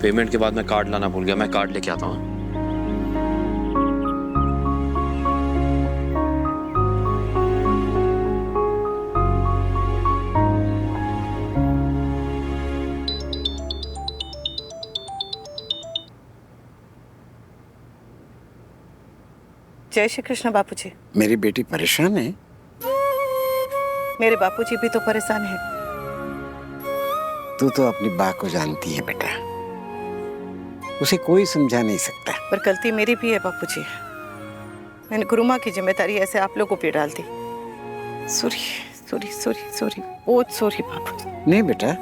Payment के बाद मैं कार्ड लाना भूल गया, मैं कार्ड लेके आता हूँ। जय श्री कृष्ण बापूजी। मेरी बेटी परेशान है? मेरे बापूजी भी तो परेशान हैं। तू तो अपनी बा को जानती है बेटा, उसे कोई समझा नहीं सकता। पर गलती मेरी भी है बापूजी, मैंने गुरु माँ की जिम्मेदारी ऐसे आप लोगों पे डाल दी। सॉरी सॉरी सॉरी सॉरी, बहुत सॉरी बापूजी। नहीं बेटा,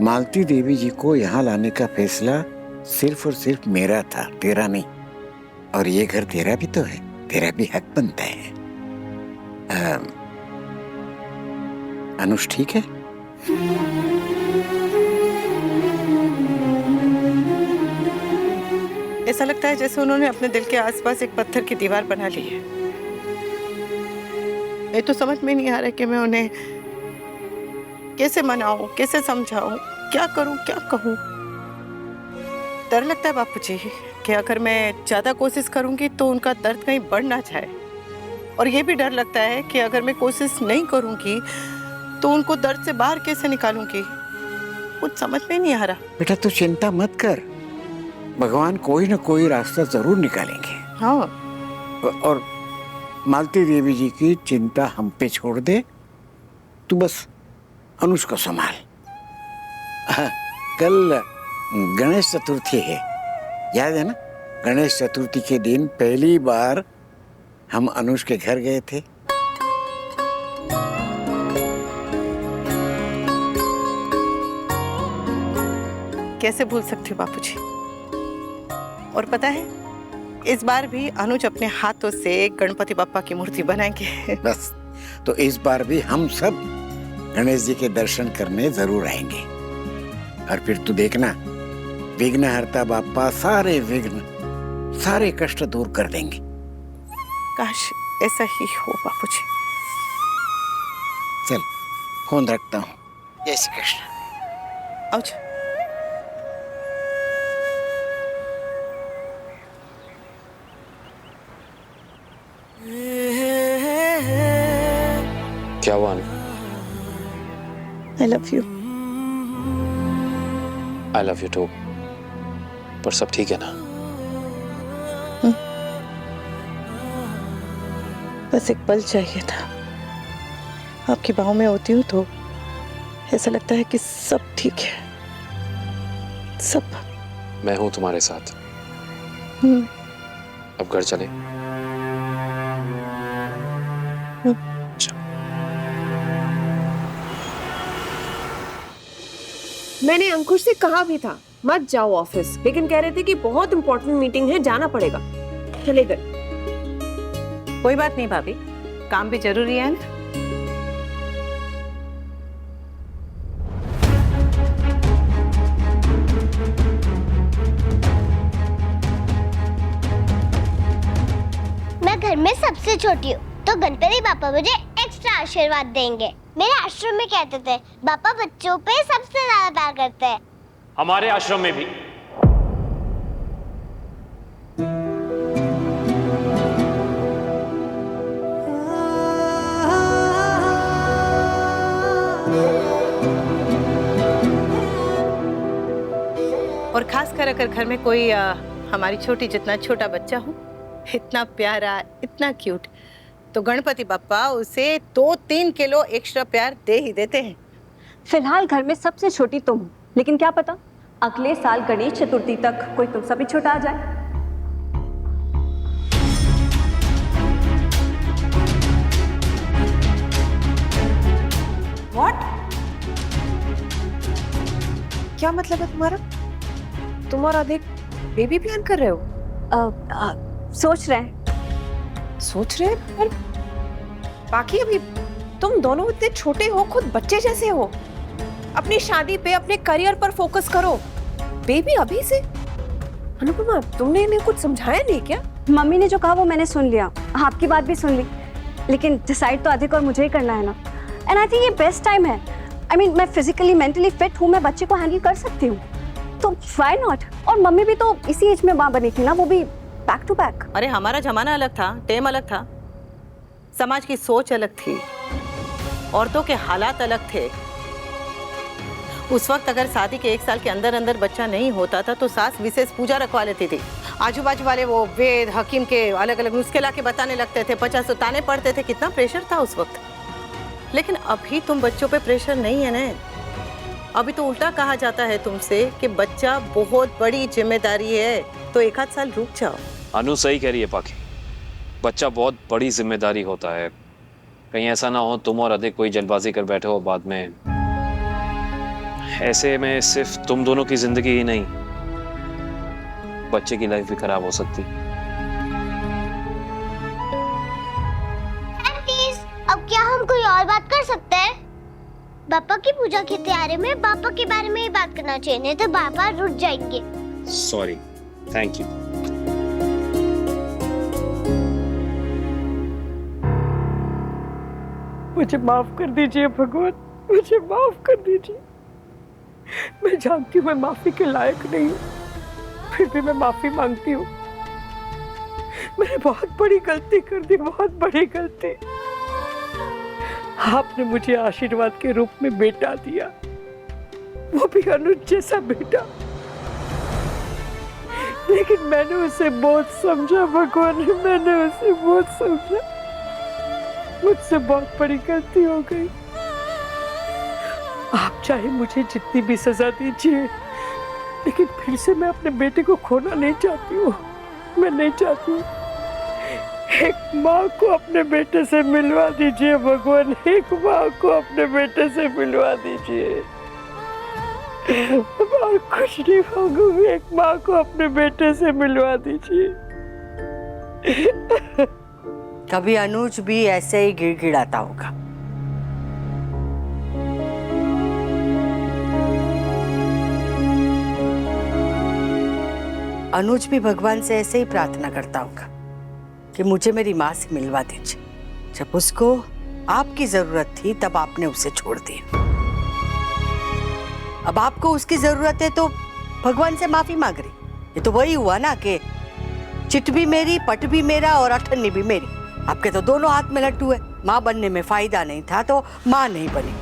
मालती देवी जी को यहाँ लाने का फैसला सिर्फ और सिर्फ मेरा था, तेरा नहीं। और ये घर तेरा भी तो है, तेरा भी हक बनता है। अनुष ठीक है? ऐसा लगता है जैसे उन्होंने अपने दिल के आसपास एक पत्थर की दीवार बना ली है। ये तो समझ में नहीं आ रहा कि मैं उन्हें कैसे मनाऊं, कैसे समझाऊं, क्या करूं, क्या कहूं। डर लगता है बापूजी कि अगर मैं ज्यादा कोशिश करूंगी तो उनका दर्द कहीं बढ़ ना जाए, और ये भी डर लगता है कि अगर मैं कोशिश नहीं करूंगी तो उनको दर्द से बाहर कैसे निकालूंगी। कुछ समझ में नहीं आ रहा। बेटा तू चिंता मत कर, भगवान कोई ना कोई रास्ता जरूर निकालेंगे। हाँ, और मालती देवी जी की चिंता हम पे छोड़ दे, तू बस अनुष को संभाल। कल गणेश चतुर्थी है, याद है ना? गणेश चतुर्थी के दिन पहली बार हम अनुष के घर गए थे। कैसे भूल सकती हूँ बापूजी। और पता है, इस बार भी अनुज अपने हाथों से गणपति बप्पा की मूर्ति बनाएंगे। बस, तो इस बार भी हम सब गणेश जी के दर्शन करने जरूर आएंगे। और फिर तू देखना, विघ्नहर्ता बाप्पा सारे विघ्न, सारे कष्ट दूर कर देंगे। काश ऐसा ही हो बापूजी। चल फोन रखता हूँ। जय श्री कृष्ण। आओ। क्या हुआ? I love you. I love you too. पर सब ठीक है ना? बस एक पल चाहिए था। आपकी बाहों में होती हूँ तो ऐसा लगता है कि सब ठीक है, सब। मैं हूं तुम्हारे साथ। अब घर चले। मैंने अंकुश से कहा भी था मत जाओ ऑफिस, लेकिन कह रहे थे कि बहुत इंपॉर्टेंट मीटिंग है, जाना पड़ेगा। चले गए। कोई बात नहीं भाभी, काम भी जरूरी है ना। मैं घर में सबसे छोटी हूँ, तो गणपति पापा मुझे एक्स्ट्रा आशीर्वाद देंगे। मेरे आश्रम में कहते थे पापा बच्चों पे सबसे ज्यादा प्यार करते हैं। हमारे आश्रम में भी। और खासकर अगर घर में कोई हमारी छोटी जितना छोटा बच्चा हो, इतना प्यारा, इतना क्यूट, तो गणपति बप्पा उसे 2-3 किलो एक्स्ट्रा प्यार दे ही देते हैं। फिलहाल घर में सबसे छोटी तुम हो, लेकिन क्या पता अगले साल गणेश चतुर्थी तक कोई तुमसे भी छोटा आ जाए। What? क्या मतलब है तुम्हारा? तुम और अधिक बेबी प्लान कर रहे हो? सोच रहे हैं। सोच रहे हैं? पर बाकी अभी तुम दोनों इतने छोटे हो, खुद बच्चे जैसे हो। अपनी शादी पे, अपने करियर पर फोकस करो। बेबी अभी से? अनुपमा, तुमने इन्हें कुछ समझाया नहीं क्या? मम्मी ने जो कहा वो मैंने सुन लिया, आपकी बात भी सुन ली, लेकिन डिसाइड तो अधिक और मुझे ही करना है ना। एंड आई थिंक ये बेस्ट टाइम है। I mean, मैं फिजिकली मेंटली फिट हूँ, मैं बच्चे को हैंडल कर सकती हूँ। तो व्हाई नॉट? और मम्मी भी तो इसी एज में माँ बनी थी ना, वो भी बैक टू बैक। अरे हमारा जमाना अलग था, टाइम अलग था, समाज की सोच अलग थी, औरतों के हालात अलग थे। उस वक्त अगर शादी के 1 साल के अंदर अंदर बच्चा नहीं होता था तो सास विशेष पूजा रखवा लेती थी। आजू बाजू वाले वो वेद हकीम के अलग अलग नुस्खे ला के बताने लगते थे, 50 ताने पड़ते थे। कितना प्रेशर था उस वक्त। लेकिन अभी तुम बच्चों पे प्रेशर नहीं है ना। अभी तो उल्टा कहा जाता है तुमसे कि बच्चा बहुत बड़ी जिम्मेदारी है, तो 1 आध साल रुक जाओ। अनु सही कह रही है पाखी, बच्चा बहुत बड़ी जिम्मेदारी होता है। कहीं ऐसा ना हो तुम और अधिक कोई जल्दबाजी कर बैठे हो बाद में। ऐसे में सिर्फ तुम दोनों की जिंदगी ही नहीं, बच्चे की लाइफ भी खराब हो सकती। प्लीज, अब क्या हम कोई और बात कर सकते हैं? पापा की पूजा की तैयारी में पापा के बारे में ही बात करना चाहिए, नहीं तो पापा रुठ जाएंगे। Sorry, thank you. मुझे माफ कर दीजिए भगवान, मुझे माफ कर दीजिए। मैं जानती हूँ मैं माफी के लायक नहीं हूँ, फिर भी मैं माफी मांगती हूँ। मैंने बहुत बड़ी गलती कर दी, बहुत बड़ी गलती। आपने मुझे आशीर्वाद के रूप में बेटा दिया, वो भी अनुज जैसा बेटा, लेकिन मैंने उसे बहुत समझा भगवान, मैंने उसे बहुत समझा। मुझसे बहुत बड़ी गलती हो गई। आप चाहे मुझे जितनी भी सजा दीजिए, लेकिन फिर से मैं अपने बेटे को खोना नहीं चाहती हूँ। मैं नहीं चाहती हूँ। एक माँ को अपने बेटे से मिलवा दीजिए भगवान, एक माँ को अपने बेटे से मिलवा दीजिए। और कुछ नहीं मांगूंगी, एक माँ को अपने बेटे से मिलवा दीजिए। कभी अनुज भी ऐसे ही गिड़गिड़ाता होगा। अनुज भी भगवान से ऐसे ही प्रार्थना करता होगा कि मुझे मेरी माँ से मिलवा दीजिए। जब उसको आपकी जरूरत थी तब आपने उसे छोड़ दिया। अब आपको उसकी जरूरत है तो भगवान से माफी मांग रही। ये तो वही हुआ ना कि चिट भी मेरी, पट भी मेरा और अठन्नी भी मेरी। आपके तो दोनों हाथ में लट्टू है। माँ बनने में फायदा नहीं था तो माँ नहीं बनी,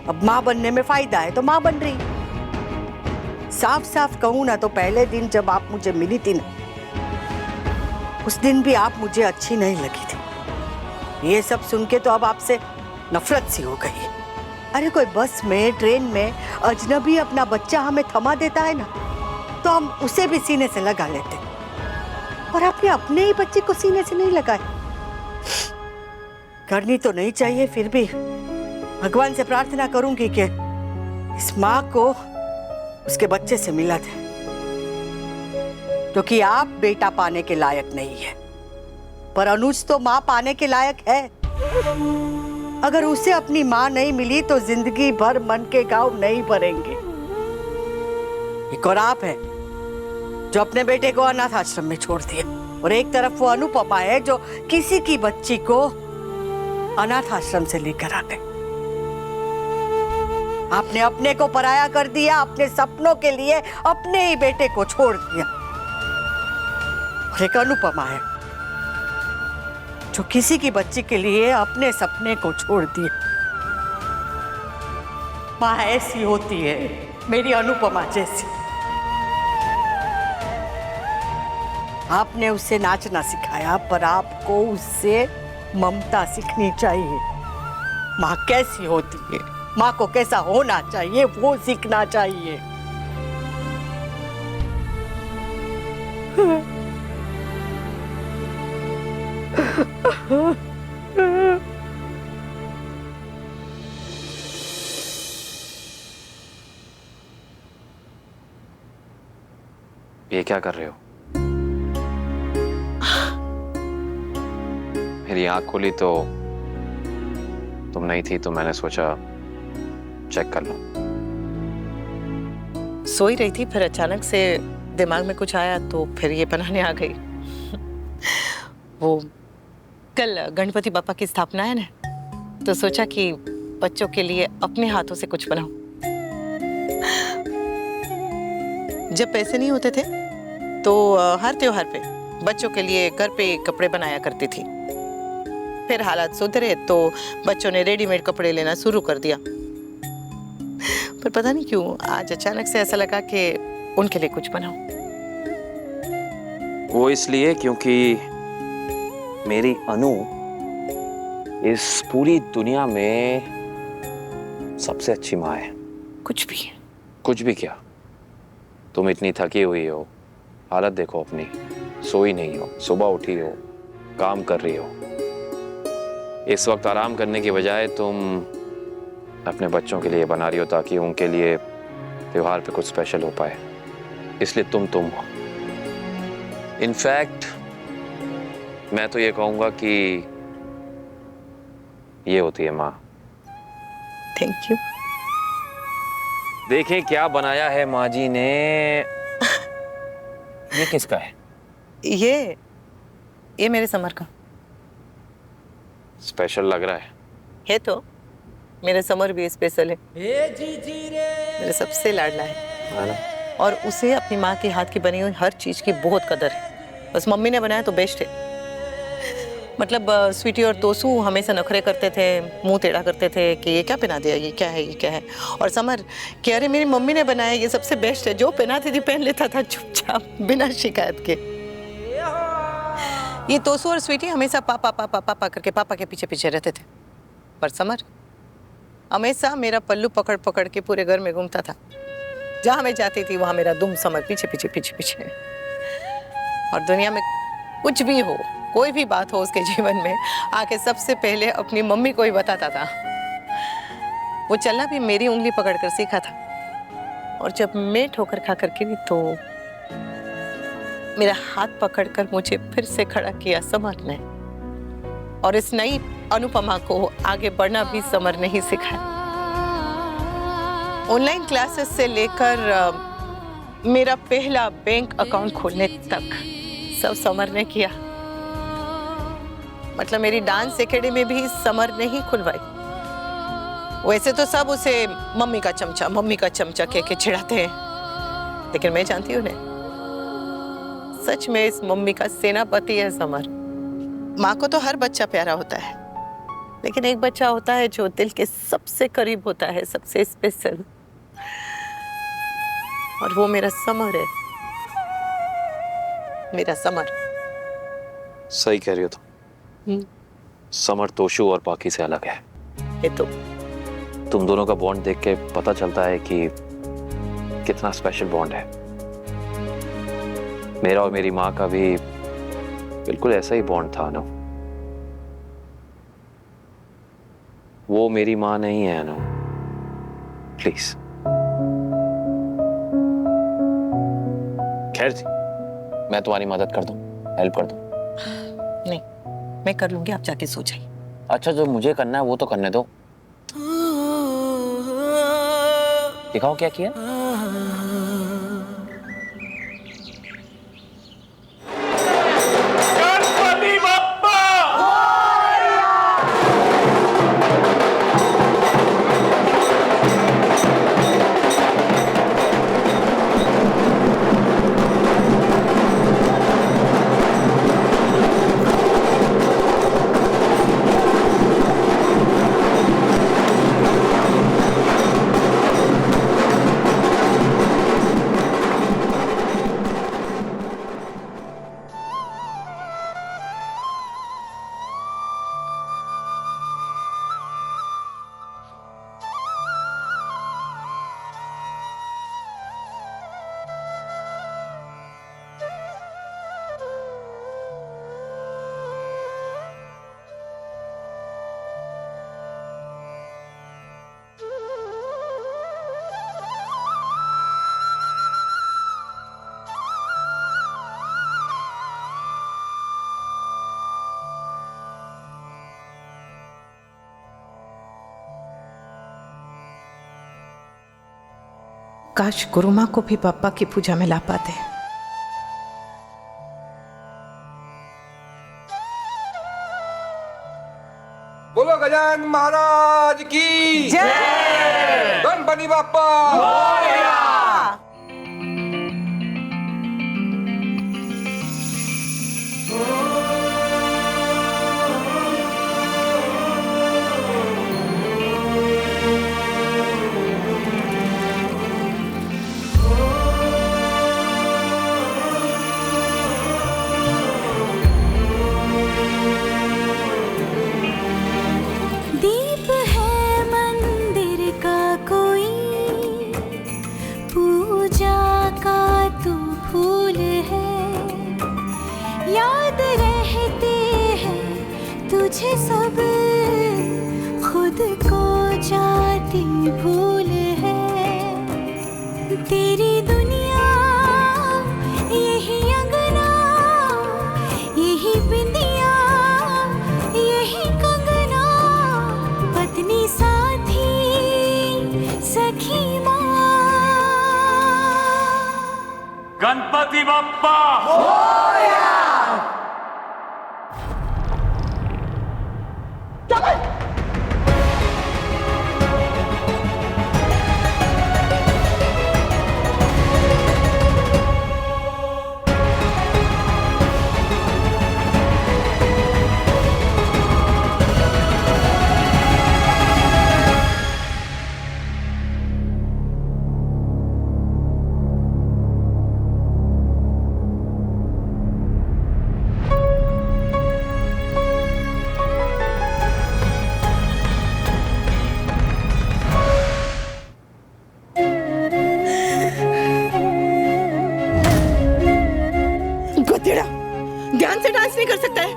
अब माँ बनने में फायदा है तो माँ बन रही। साफ साफ कहूं ना तो पहले दिन जब आप मुझे मिली थी ना, उस दिन भी आप मुझे अच्छी नहीं लगी थी। ये सब सुन के तो अब आपसे नफरत सी हो गई है। अरे कोई बस में, ट्रेन में अजनबी अपना बच्चा हमें थमा देता है ना, तो हम उसे भी सीने से लगा लेते, और आपने अपने ही बच्चे को सीने से नहीं लगाया। करनी तो नहीं चाहिए, फिर भी भगवान से प्रार्थना करूंगी कि इस माँ को उसके बच्चे से मिला दे, क्योंकि आप बेटा पाने के लायक नहीं है, पर अनुज तो माँ पाने के लायक है। अगर उसे अपनी माँ नहीं मिली तो जिंदगी भर मन के घाव नहीं भरेंगे। एक और आप है जो अपने बेटे को अनाथ आश्रम में छोड़ दिया, और एक तरफ वो अनुपमा है जो किसी की बच्ची को अनाथ आश्रम से लेकर आ गए। आपने अपने को पराया कर दिया, अपने सपनों के लिए अपने ही बेटे को छोड़ दिया। और एक अनुपमा है जो किसी की बच्ची के लिए अपने सपने को छोड़ दिए। माँ ऐसी होती है, मेरी अनुपमा जैसी। आपने उसे नाचना सिखाया, पर आपको उससे ममता सीखनी चाहिए। माँ कैसी होती है, माँ को कैसा होना चाहिए, वो सीखना चाहिए। ये क्या कर रहे हो? मेरी आंख खोली तो तुम नहीं थी, तो मैंने सोचा चेक कर लो। सोई रही थी, फिर अचानक से दिमाग में कुछ आया तो फिर ये बनाने आ गई। वो कल गणपति बापा की स्थापना है ना, तो सोचा कि बच्चों के लिए अपने हाथों से कुछ बनाऊं। जब पैसे नहीं होते थे तो हर त्योहार पे बच्चों के लिए घर पे कपड़े बनाया करती थी। फिर हालात सुधरे तो बच्चों ने रेडीमेड कपड़े लेना शुरू कर दिया। पर पता नहीं क्यों आज अचानक से ऐसा लगा कि उनके लिए कुछ बनाऊं। वो इसलिए क्योंकि मेरी अनु इस पूरी दुनिया में सबसे अच्छी माँ है। कुछ भी क्या, तुम इतनी थकी हुई हो, हालत देखो अपनी, सोई नहीं हो, सुबह उठी हो, काम कर रही हो। इस वक्त आराम करने की बजाय तुम अपने बच्चों के लिए बना रही हो ताकि उनके लिए त्योहार पे कुछ स्पेशल हो पाए। इसलिए तुम हो। इनफैक्ट मैं तो ये कहूंगा कि ये होती है माँ। Thank you. देखें क्या बनाया है माँ जी ने। ये किसका है? ये मेरे समर का स्पेशल लग रहा है। तो मेरे समर भी स्पेशल है, मेरे सबसे लाडला है ना? और उसे अपनी माँ के हाथ की बनी हुई हर चीज की बहुत कदर है। बस मम्मी ने बनाया तो बेस्ट है। मतलब स्वीटी और तोसू हमेशा नखरे करते थे, मुंह टेढ़ा करते थे कि ये क्या पहना दिया, ये क्या है, ये क्या है। और समर कि अरे मेरी मम्मी ने बनाया, ये सबसे बेस्ट है। जो पहनाती थी पहन लेता था चुपचाप बिना शिकायत के। ये तोसू और स्वीटी हमेशा पापा पापा पापा करके पापा के पीछे पीछे रहते थे, पर समर हमेशा मेरा पल्लू पकड़ पकड़ के पूरे घर में घूमता था। जहां मैं जाती थी वहां मेरा दुम समर पीछे पीछे पीछे पीछे। और दुनिया में कुछ भी हो, कोई भी बात हो उसके जीवन में, आके सबसे पहले अपनी मम्मी को ही बताता था। वो चलना भी मेरी उंगली पकड़कर सीखा था। और जब मैं ठोकर खाकर गिरी तो मेरा हाथ पकड़कर मुझे फिर से खड़ा किया समर ने। और इस नई अनुपमा को आगे बढ़ना भी समर ने ही सिखाया। ऑनलाइन क्लासेस से लेकर मेरा पहला बैंक अकाउंट खोलने तक सब समर ने किया। मतलब मेरी डांस एकेडमी भी समर ने ही खुलवाई। वैसे तो सब उसे मम्मी का चमचा कह के चिढ़ाते हैं, लेकिन मैं जानती हूँ ना, सच में इस मम्मी का सेनापति है समर। माँ को तो हर बच्चा प्यारा होता है, लेकिन एक बच्चा होता है जो दिल के सबसे करीब होता है, सबसे स्पेशल। और वो मेरा समर है, मेरा समर। सही कह रही हो तुम। समर तोशु और बाकी से अलग है। ये तो तुम दोनों का बॉन्ड देख के पता चलता है कि कितना स्पेशल बॉन्ड है। मेरा और मेरी माँ का भी बिल्कुल ऐसा ही बॉन्ड था ना। वो मेरी माँ नहीं है ना, प्लीज। खैर जी, मैं तुम्हारी मदद कर दूं, हेल्प कर दूं? नहीं, मैं कर लूंगी, आप जाके सो जाइए। अच्छा, जो मुझे करना है वो तो करने दो। दिखाओ क्या किया। काश गुरु माँ को भी पापा की पूजा में ला पाते। बोलो गजानन महाराज की जय। गणपति बाप्पा मोरया। मुझे सब खुद को जाती भूल है। तेरी दुनिया यही अंगना, यही बिंदिया, यही कंगना, पत्नी साथी सखी माँ। गणपति बप्पा गोतेड़ा, ध्यान से डांस नहीं कर सकता है।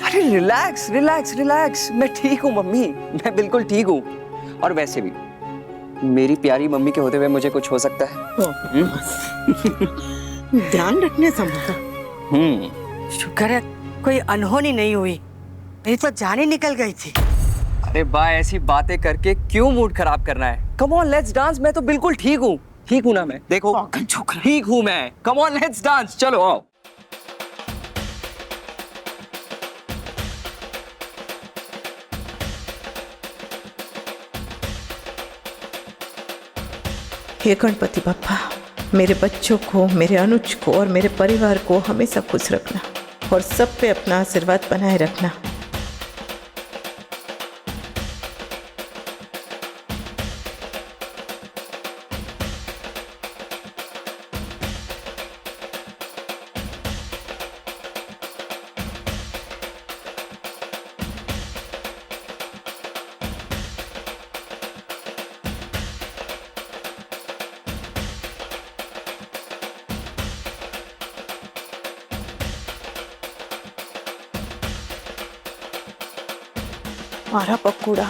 अरे रिलैक्स रिलैक्स रिलैक्स, मैं ठीक हूँ मम्मी, मैं बिल्कुल ठीक हूँ। और वैसे भी मेरी प्यारी मम्मी के होते हुए मुझे कुछ हो सकता है? ध्यान रखने संभाला। शुक्र है कोई अनहोनी नहीं हुई, नहीं तो जान ही निकल गई थी। अरे बा, ऐसी बातें करके क्यों मूड खराब करना है? कम ऑन लेट्स डांस, मैं तो बिल्कुल ठीक हूँ। ठीक हूँ ना मैं? देखो ठीक हूँ मैं। कम ऑन लेट्स डांस, चलो आओ। हे गणपति बप्पा, मेरे बच्चों को, मेरे अनुज को और मेरे परिवार को हमेशा खुश रखना और सब पे अपना आशीर्वाद बनाए रखना। मारा पक्कूड़ा।